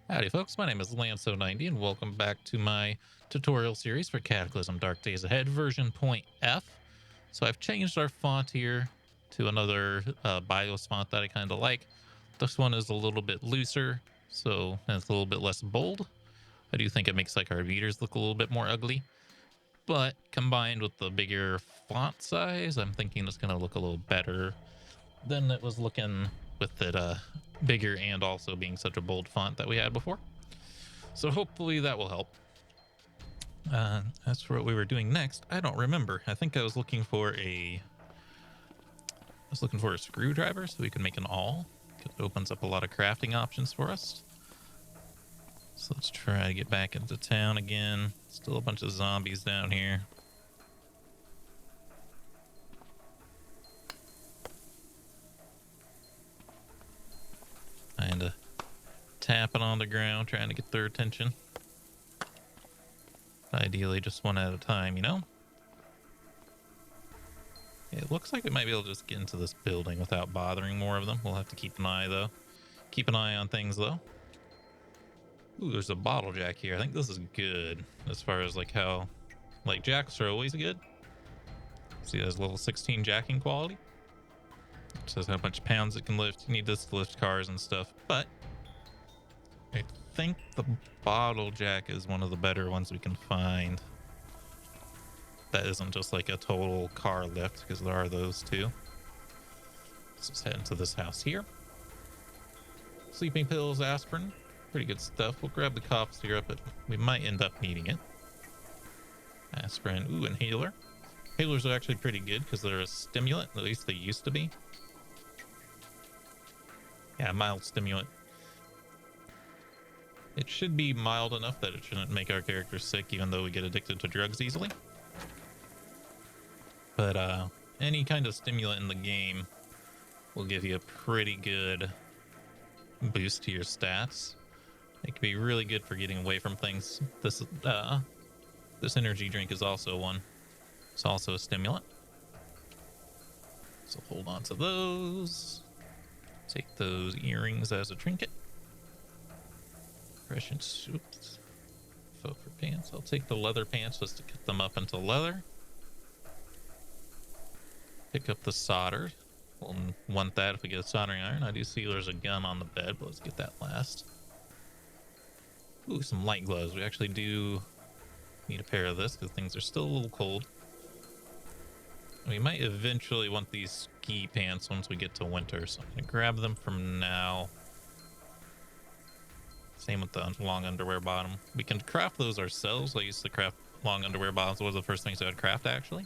Howdy folks, my name is Lance090 and welcome back to my tutorial series for Cataclysm Dark Days Ahead version .f. So I've changed our font here to another BIOS font that I kind of like. This one is a little bit looser, so it's a little bit less bold. I do think it makes like our readers look a little bit more ugly, but combined with the bigger font size, I'm thinking it's going to look a little better than it was looking with it bigger and also being such a bold font that we had before. So hopefully that will help. As for what we were doing next, I don't remember. I think I was looking for a screwdriver so we can make an awl. It opens up a lot of crafting options for us. So let's try to get back into town again. Still a bunch of zombies down here. Kinda tapping on the ground, trying to get their attention. Ideally just one at a time, you know? It looks like we might be able to just get into this building without bothering more of them. We'll have to keep an eye, though. Keep an eye on things, though. Ooh, there's a bottle jack here. I think this is good as far as like how, like, jacks are always good. See, there's level 16 jacking quality. It says how much pounds it can lift. You need this to lift cars and stuff, but I think the bottle jack is one of the better ones we can find. That isn't just like a total car lift, because there are those too. Let's just head into this house here. Sleeping pills, aspirin, pretty good stuff. We'll grab the cough syrup, but we might end up needing it. Aspirin, ooh, inhaler. Inhalers are actually pretty good because they're a stimulant, at least they used to be. Yeah, mild stimulant. It should be mild enough that it shouldn't make our characters sick, even though we get addicted to drugs easily. But any kind of stimulant in the game will give you a pretty good boost to your stats. It can be really good for getting away from things. This energy drink is also one. It's also a stimulant. So hold on to those. Take those earrings as a trinket. Fresh and soups. Faux for pants. I'll take the leather pants just to cut them up into leather. Pick up the solder. We'll want that if we get a soldering iron. I do see there's a gun on the bed, but let's get that last. Ooh, some light gloves. We actually do need a pair of this because things are still a little cold. We might eventually want these ski pants once we get to winter, so I'm going to grab them from now. Same with the long underwear bottom. We can craft those ourselves. I used to craft long underwear bottoms. It was the first things I would craft, actually.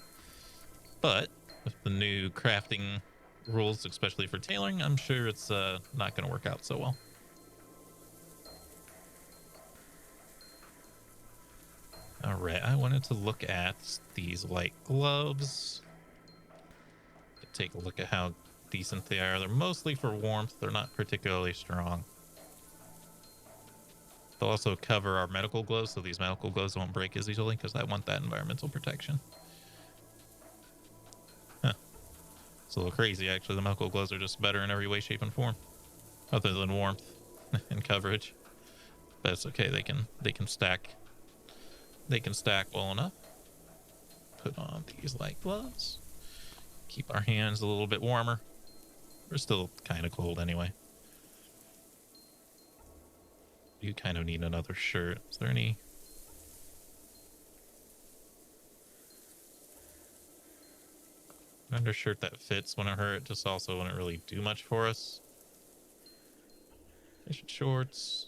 But with the new crafting rules, especially for tailoring, I'm sure it's not going to work out so well. All right, I wanted to look at these light gloves. Take a look at how decent they are. They're mostly for warmth. They're not particularly strong. They'll also cover our medical gloves, so these medical gloves won't break as easily because I want that environmental protection. Huh. It's a little crazy, actually. The medical gloves are just better in every way, shape, and form, other than warmth and coverage. But it's okay. They can stack. They can stack well enough. Put on these light gloves. Keep our hands a little bit warmer. We're still kind of cold anyway. You kind of need another shirt. Is there any? Undershirt that fits wouldn't hurt, just also wouldn't really do much for us. T-shirt, shorts.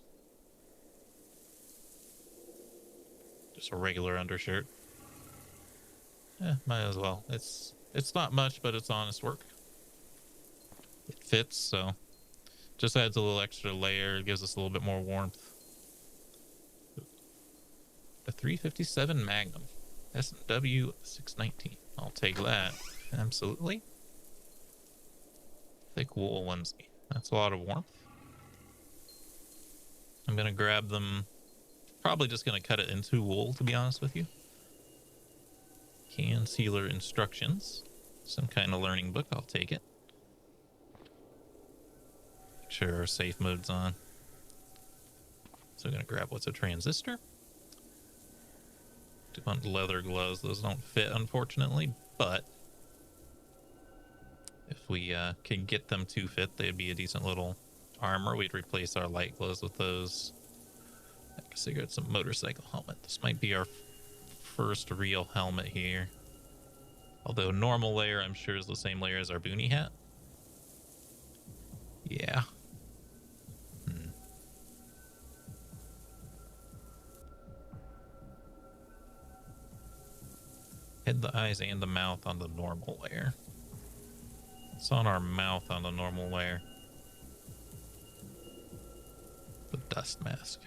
Just a regular undershirt. Yeah, might as well. It's not much, but it's honest work. It fits, so just adds a little extra layer. It gives us a little bit more warmth. A 357 Magnum. S&W 619. I'll take that. Absolutely. Thick wool onesie. That's a lot of warmth. I'm going to grab them. Probably just going to cut it into wool, to be honest with you. Can sealer instructions. Some kind of learning book. I'll take it. Make sure our safe mode's on. So I'm going to grab what's a transistor. Do want leather gloves. Those don't fit, unfortunately, but if we can get them to fit, they'd be a decent little armor. We'd replace our light gloves with those. I guess I got some motorcycle helmet. This might be our first real helmet here. Although normal layer, I'm sure, is the same layer as our boonie hat. Yeah. Head, the eyes, and the mouth on the normal layer. It's on our mouth on the normal layer. The dust mask.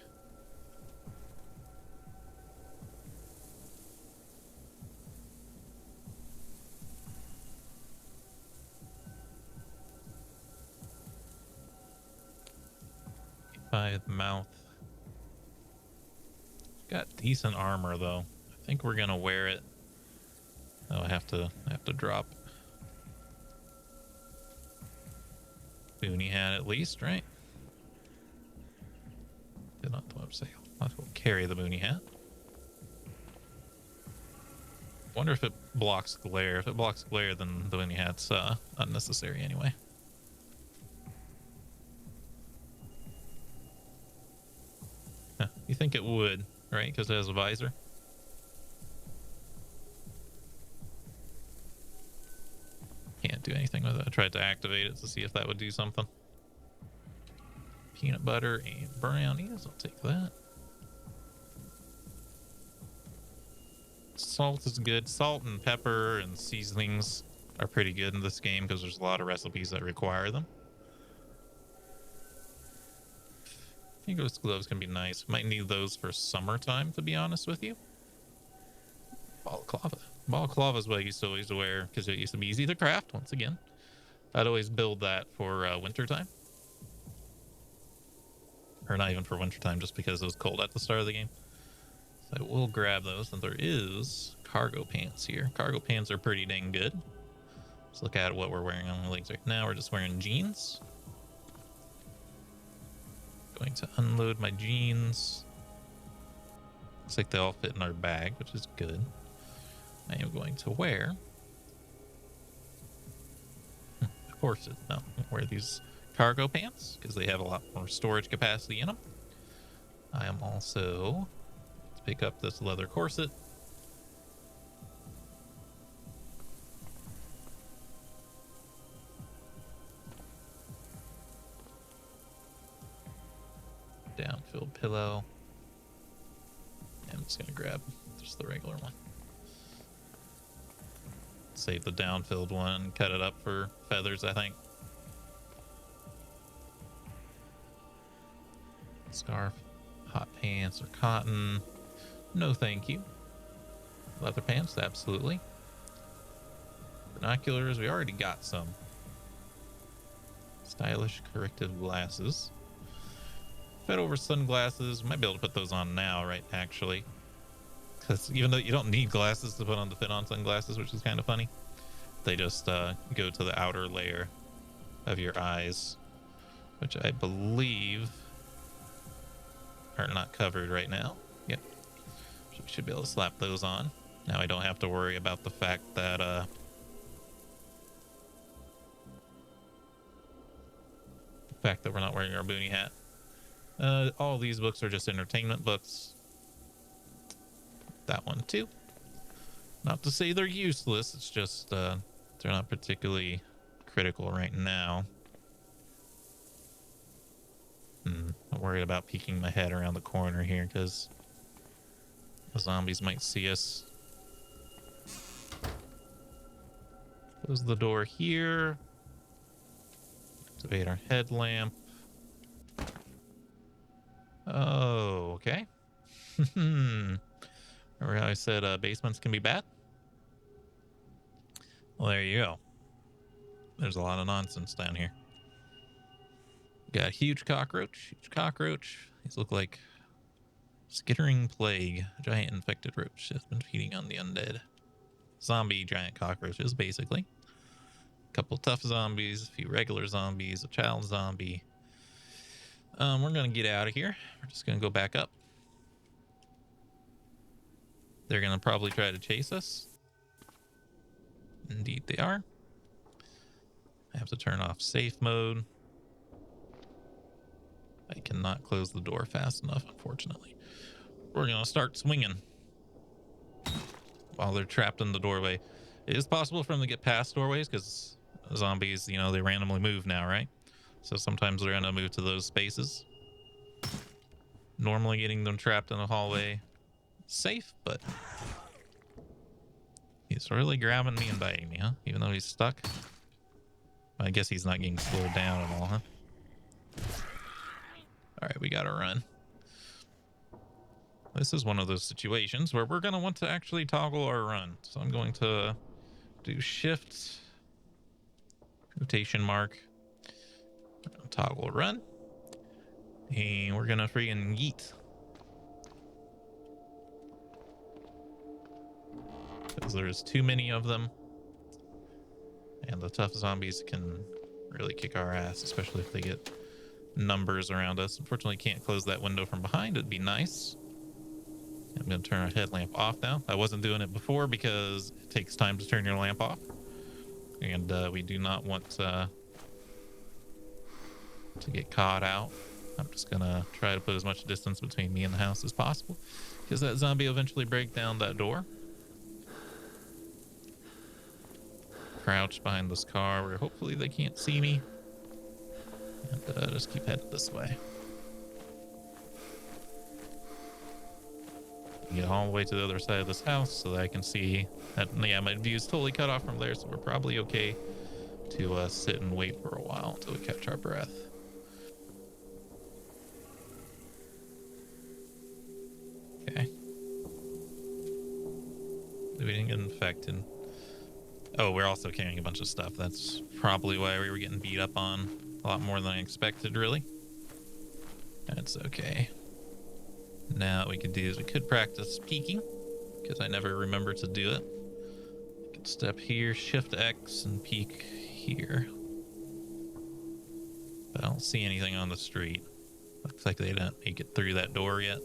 By the mouth. Got decent armor though. I think we're gonna wear it. Oh, I have to drop boonie hat at least, right? Did not the website. Might as well carry the boonie hat. Wonder if it blocks glare. If it blocks glare, then the boonie hat's unnecessary anyway. Huh, you think it would, right? Because it has a visor. Can't do anything with it. I tried to activate it to see if that would do something. Peanut butter and brownies. I'll take that. Salt is good. Salt and pepper and seasonings are pretty good in this game because there's a lot of recipes that require them. I think those gloves can be nice. Might need those for summertime, to be honest with you. Balaclava. Balaclava is what I used to always wear because it used to be easy to craft, once again. I'd always build that for wintertime. Or not even for wintertime, just because it was cold at the start of the game. So I will grab those. And there is cargo pants here. Cargo pants are pretty dang good. Let's look at what we're wearing on the legs right now. We're just wearing jeans. Going to unload my jeans. Looks like they all fit in our bag, which is good. I am going to wear... Of course, no. Wear these cargo pants because they have a lot more storage capacity in them. I am also to pick up this leather corset. Down-filled pillow. I'm just gonna grab just the regular one. Save the down-filled one, cut it up for feathers, I think. Scarf, hot pants or cotton. No thank you. Leather pants, absolutely. Binoculars, we already got some. Stylish corrective glasses. Fit over sunglasses, might be able to put those on now, right, actually. Because even though you don't need glasses to put on the fit-on sunglasses, which is kind of funny, they just go to the outer layer of your eyes, which I believe are not covered right now. Yep. So we should be able to slap those on. Now I don't have to worry about the fact that we're not wearing our boonie hat. All these books are just entertainment books. That one too. Not to say they're useless, it's just they're not particularly critical right now. I'm worried about peeking my head around the corner here because the zombies might see us. Close the door here. Activate our headlamp. Oh, okay. Remember how I said basements can be bad? Well, there you go. There's a lot of nonsense down here. Got a huge cockroach. Huge cockroach. These look like skittering plague. A giant infected roach has been feeding on the undead. Zombie giant cockroaches, basically. A couple tough zombies, a few regular zombies, a child zombie. We're gonna get out of here. We're just gonna go back up. They're gonna probably try to chase us. Indeed they are. I have to turn off safe mode. I cannot close the door fast enough, unfortunately. We're gonna start swinging while they're trapped in the doorway. It is possible for them to get past doorways because zombies, you know, they randomly move now, right? So sometimes they're gonna move to those spaces. Normally getting them trapped in a hallway is safe, but he's really grabbing me and biting me, huh? Even though he's stuck. I guess he's not getting slowed down at all, huh? All right, we gotta run. This is one of those situations where we're gonna want to actually toggle our run. So I'm going to do shift, quotation mark, toggle run, and we're gonna freaking yeet. Because there's too many of them, and the tough zombies can really kick our ass, especially if they get numbers around us. Unfortunately, can't close that window from behind. It'd be nice. I'm going to turn our headlamp off now. I wasn't doing it before because it takes time to turn your lamp off. And we do not want to get caught out. I'm just going to try to put as much distance between me and the house as possible, because that zombie will eventually break down that door. Crouch behind this car where hopefully they can't see me. And just keep heading this way. Get all the way to the other side of this house so that I can see that. Yeah, my view is totally cut off from there, so we're probably okay to sit and wait for a while until we catch our breath. Okay. We didn't get infected. Oh, we're also carrying a bunch of stuff. That's probably why we were getting beat up on a lot more than I expected, really. That's okay. Now what we could do is we could practice peeking, because I never remember to do it. I could step here, shift X, and peek here. But I don't see anything on the street. Looks like they didn't make it through that door yet.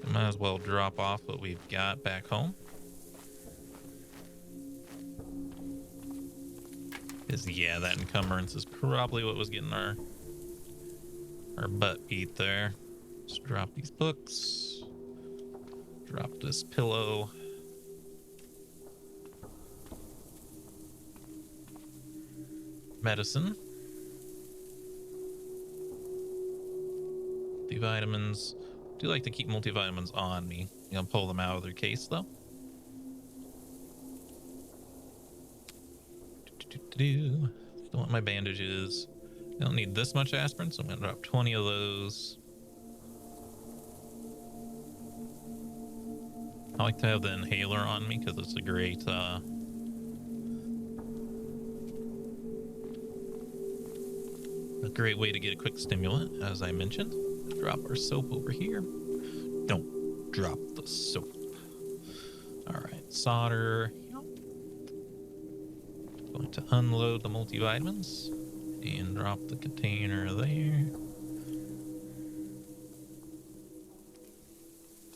I might as well drop off what we've got back home. Because, yeah, that encumbrance is probably what was getting our butt beat there. Just drop these books. Drop this pillow. Medicine. Multivitamins. I do like to keep multivitamins on me. You know, pull them out of their case though. Don't want my bandages. I don't need this much aspirin, so I'm gonna drop 20 of those. I like to have the inhaler on me because it's a great way to get a quick stimulant, as I mentioned. Drop our soap over here. Don't drop the soap. All right, solder. Going to unload the multivitamins and drop the container there.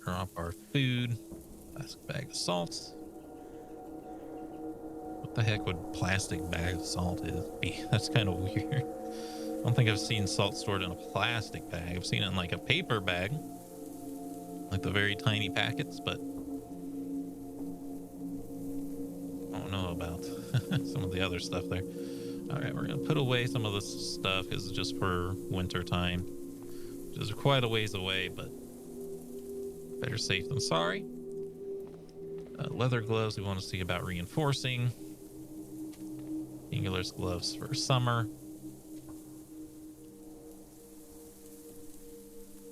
Drop our food. Plastic bag of salt. What the heck would plastic bag of salt be? That's kind of weird. I don't think I've seen salt stored in a plastic bag. I've seen it in like a paper bag, like the very tiny packets, but I don't know about some of the other stuff there. All right, we're gonna put away some of this stuff because it's just for winter time, which is quite a ways away, but better safe than sorry. Leather gloves we want to see about reinforcing. Angular's gloves for summer.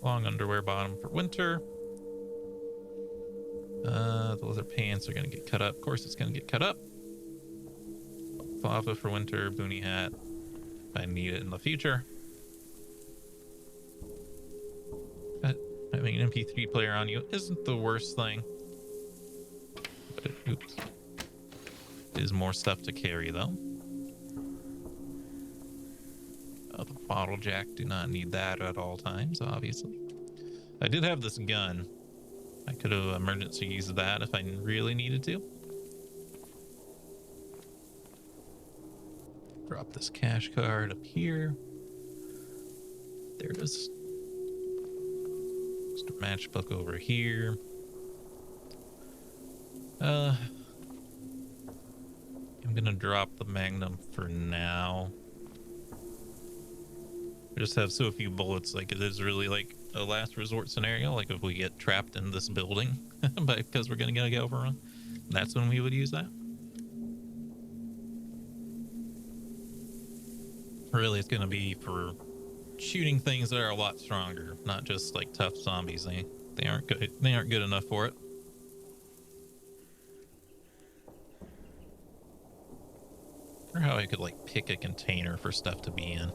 Long underwear bottom for winter. The leather pants are going to get cut up. Of course, it's going to get cut up. Flava for winter. Boonie hat if I need it in the future. But having an MP3 player on you isn't the worst thing. But it is more stuff to carry, though. The bottle jack, do not need that at all times, obviously. I did have this gun. I could have emergency used that if I really needed to. Drop this cash card up here. There it is. Just a matchbook over here. I'm gonna drop the Magnum for now. I just have so few bullets, like it is really like a last resort scenario. Like if we get trapped in this building, but because we're gonna get overrun, that's when we would use that. Really, it's gonna be for shooting things that are a lot stronger, not just like tough zombies. They aren't good. They aren't good enough for it. Or how I could like pick a container for stuff to be in.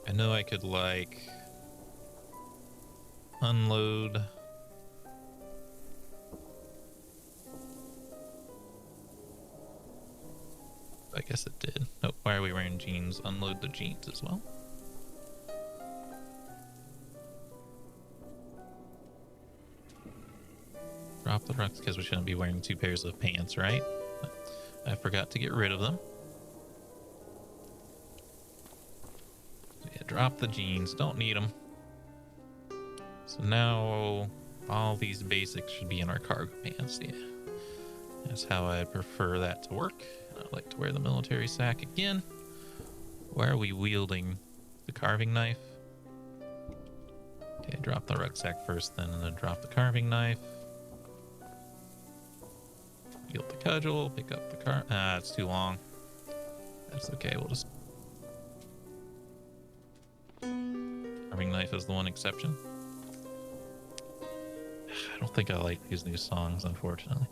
I know I could like unload. I guess it did. Oh, why are we wearing jeans? Unload the jeans as well. Drop the rucks because we shouldn't be wearing 2 pairs of pants, right? I forgot to get rid of them. Yeah, drop the jeans. Don't need them. So now all these basics should be in our cargo pants. Yeah, that's how I prefer that to work. I like to wear the military sack again. Why are we wielding the carving knife? Okay, drop the rucksack first, then drop the carving knife. Wield the cudgel, pick up the it's too long. That's okay, we'll just... Carving knife is the one exception. I don't think I like these new songs, unfortunately.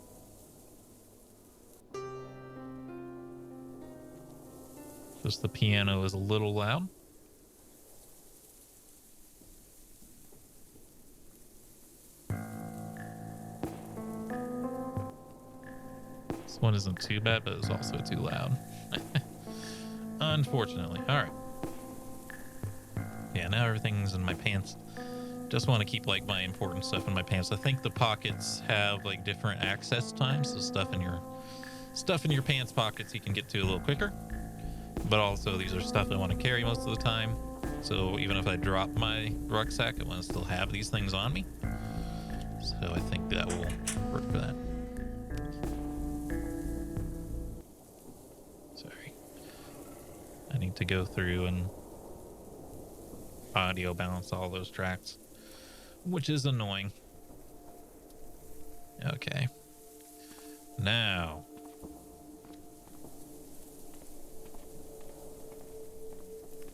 Just the piano is a little loud. This one isn't too bad, but it's also too loud. Unfortunately. All right. Yeah, now everything's in my pants. Just want to keep like my important stuff in my pants. I think the pockets have like different access times, so stuff in your pants pockets you can get to a little quicker. But also these are stuff I want to carry most of the time. So even if I drop my rucksack, I want to still have these things on me. So I think that will work for that. Sorry. I need to go through and audio balance all those tracks, which is annoying. Okay. Now.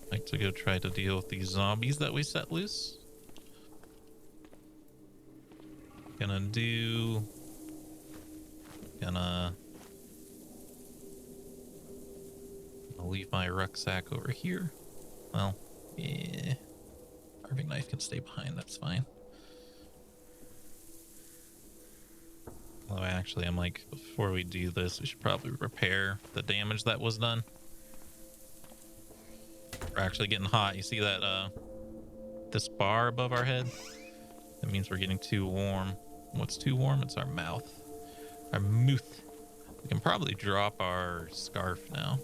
I'd like to go try to deal with these zombies that we set loose. Gonna leave my rucksack over here. Well, yeah. Carving knife can stay behind, that's fine. Although actually, I'm like, before we do this, we should probably repair the damage that was done. We're actually getting hot. You see that, this bar above our head? That means we're getting too warm. What's too warm? It's our mouth. Our mouth. We can probably drop our scarf now.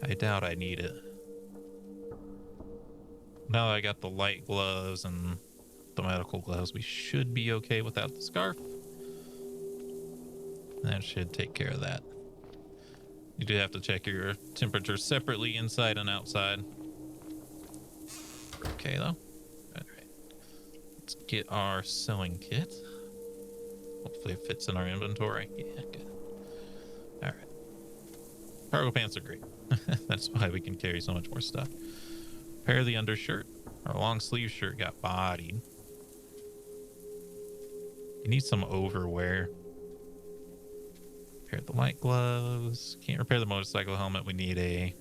I doubt I need it. Now that I got the light gloves and the medical gloves, we should be okay without the scarf. That should take care of that. You do have to check your temperature separately inside and outside. Okay, though. Alright. Let's get our sewing kit. Hopefully it fits in our inventory. Yeah, good. Alright. Cargo pants are great. That's why we can carry so much more stuff. Repair the undershirt. Our long sleeve shirt got bodied. You need some overwear. Repair the light gloves. Can't repair the motorcycle helmet. We need a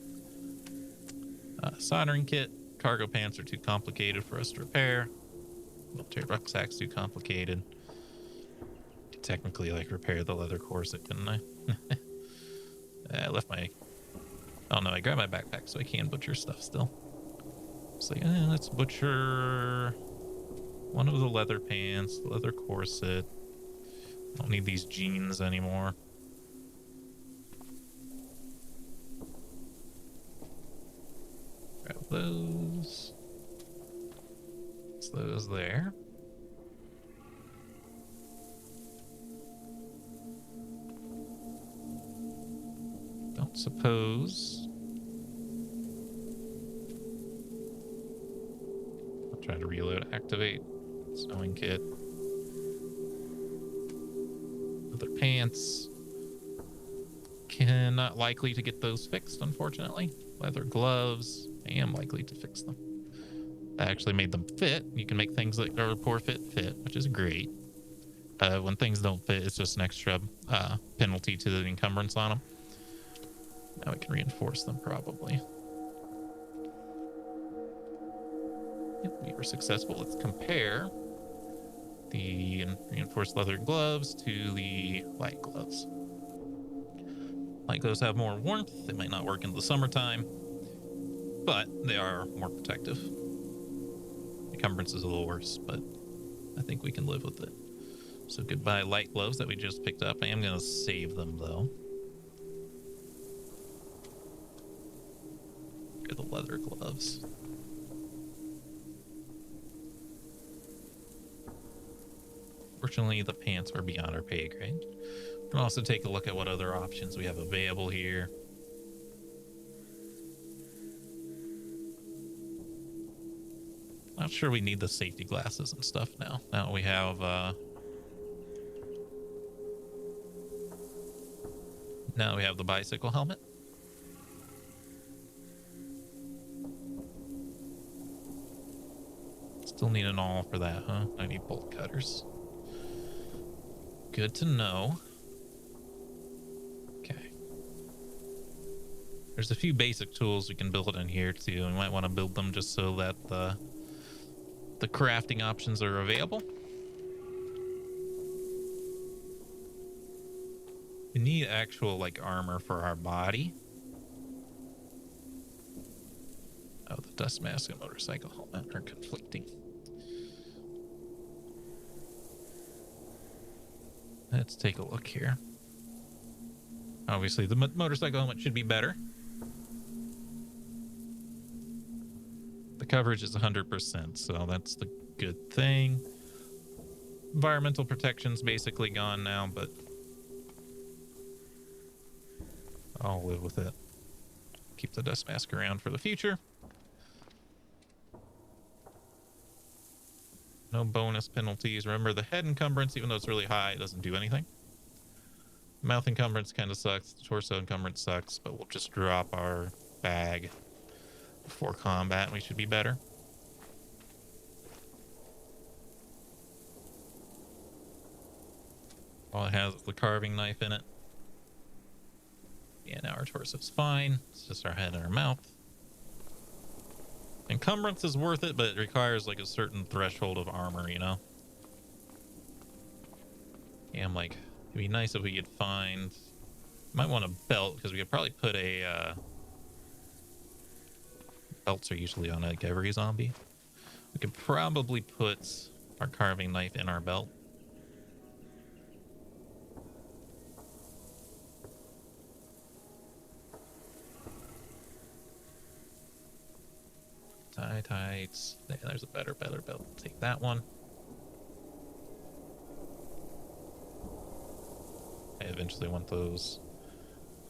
soldering kit. Cargo pants are too complicated for us to repair. Military rucksack's too complicated. Could technically like repair the leather corset, couldn't I? I left my Oh no, I grabbed my backpack so I can butcher stuff still. It's like, let's butcher one of the leather pants, leather corset. Don't need these jeans anymore. Grab those. It's those there. Don't suppose. I'll try to reload, activate, sewing kit. Other pants. Not likely to get those fixed, unfortunately. Leather gloves. I am likely to fix them. I actually made them fit. You can make things that are poor fit, which is great. When things don't fit, it's just an extra penalty to the encumbrance on them. Now we can reinforce them, probably. Yep, we were successful. Let's compare the reinforced leather gloves to the light gloves. Light gloves have more warmth. They might not work in the summertime, but they are more protective. Encumbrance is a little worse, but I think we can live with it. So goodbye light gloves that we just picked up. I am going to save them, though. Get the leather gloves. Fortunately, the pants are beyond our pay grade. We can also take a look at what other options we have available here. Not sure we need the safety glasses and stuff now. Now we have the bicycle helmet. Still need an awl for that, huh? I need bolt cutters. Good to know. Okay. There's a few basic tools we can build in here too. We might want to build them just so that the crafting options are available. We need actual like armor for our body. Oh, the dust mask and motorcycle helmet are conflicting. Let's take a look here. Obviously, the motorcycle helmet should be better. The coverage is 100%, so that's the good thing. Environmental protection's basically gone now, but I'll live with it. Keep the dust mask around for the future. No bonus penalties. Remember, the head encumbrance, even though it's really high, it doesn't do anything. Mouth encumbrance kind of sucks. The torso encumbrance sucks, but we'll just drop our bag before combat and we should be better. All it has is the carving knife in it. Yeah, now our torso's fine. It's just our head and our mouth. Encumbrance is worth it, but it requires like a certain threshold of armor, you know? Yeah, I'm like, it'd be nice if we could find... Might want a belt, because we could probably put a... Belts are usually on like every zombie. We could probably put our carving knife in our belt. Tie tights. Yeah, there's a better belt. Take that one. I eventually want those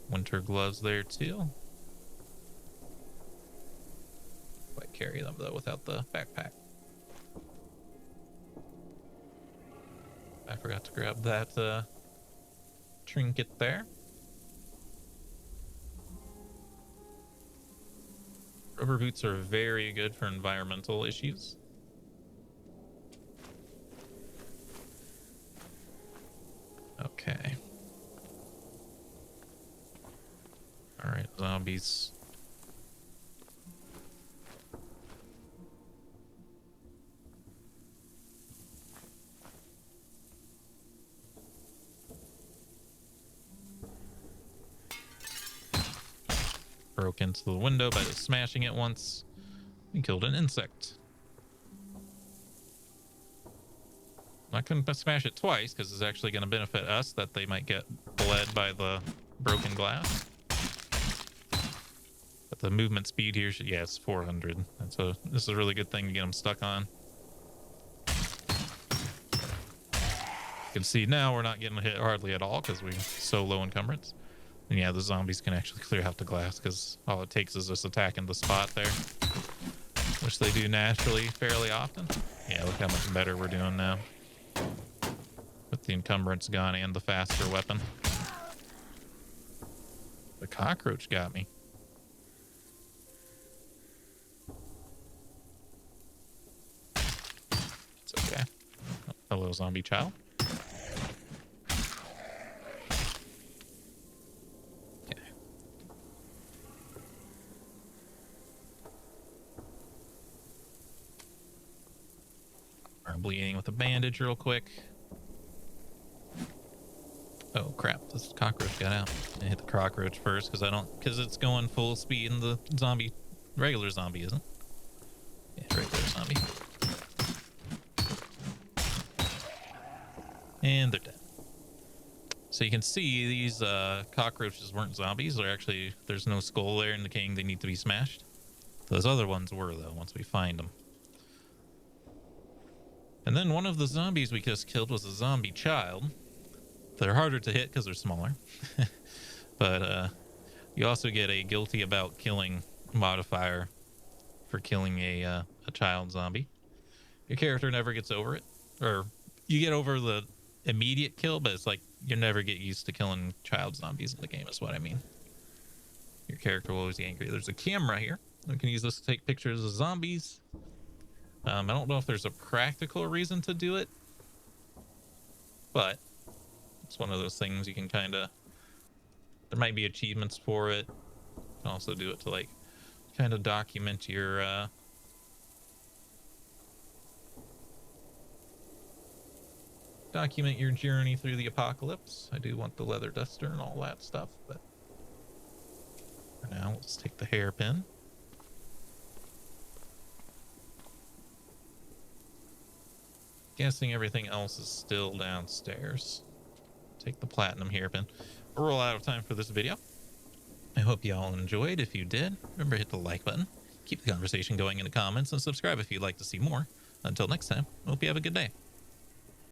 winter gloves there too. Quite carry them though without the backpack. I forgot to grab that trinket there. Rubber boots are very good for environmental issues. Okay. All right, zombies. broke into the window by just smashing it once. We killed an insect. I couldn't smash it twice because it's actually going to benefit us that they might get bled by the broken glass. But the movement speed here, yeah, it's 400. And so this is a really good thing to get them stuck on. You can see now we're not getting hit hardly at all because we're so low encumbrance. And yeah, the zombies can actually clear out the glass because all it takes is just attacking the spot there, which they do naturally fairly often. Yeah, look how much better we're doing now with the encumbrance gone and the faster weapon. The cockroach got me. It's okay. Oh, hello, zombie child. Okay. I'm bleeding with a bandage real quick. Oh crap, this cockroach got out. I hit the cockroach first because it's going full speed and the regular zombie isn't. Yeah, regular zombie. And they're dead. So you can see these cockroaches weren't zombies. There's no skull there indicating they need to be smashed. Those other ones were though, once we find them. And then one of the zombies we just killed was a zombie child. They're harder to hit because they're smaller. But you also get a guilty about killing modifier for killing a child zombie. Your character never gets over it. Or you get over the immediate kill, but it's like you never get used to killing child zombies in the game is what I mean. Your character will always be angry. There's a camera here. We can use this to take pictures of zombies. I don't know if there's a practical reason to do it, but it's one of those things you can kind of, there might be achievements for it. You can also do it to like kind of document your journey through the apocalypse. I do want the leather duster and all that stuff, but for now let's take the hairpin. Guessing everything else is still downstairs. Take the platinum hairpin. We're all out of time for this video. I hope you all enjoyed. If you did, remember to hit the like button, keep the conversation going in the comments, and subscribe if you'd like to see more. Until next time, hope you have a good day.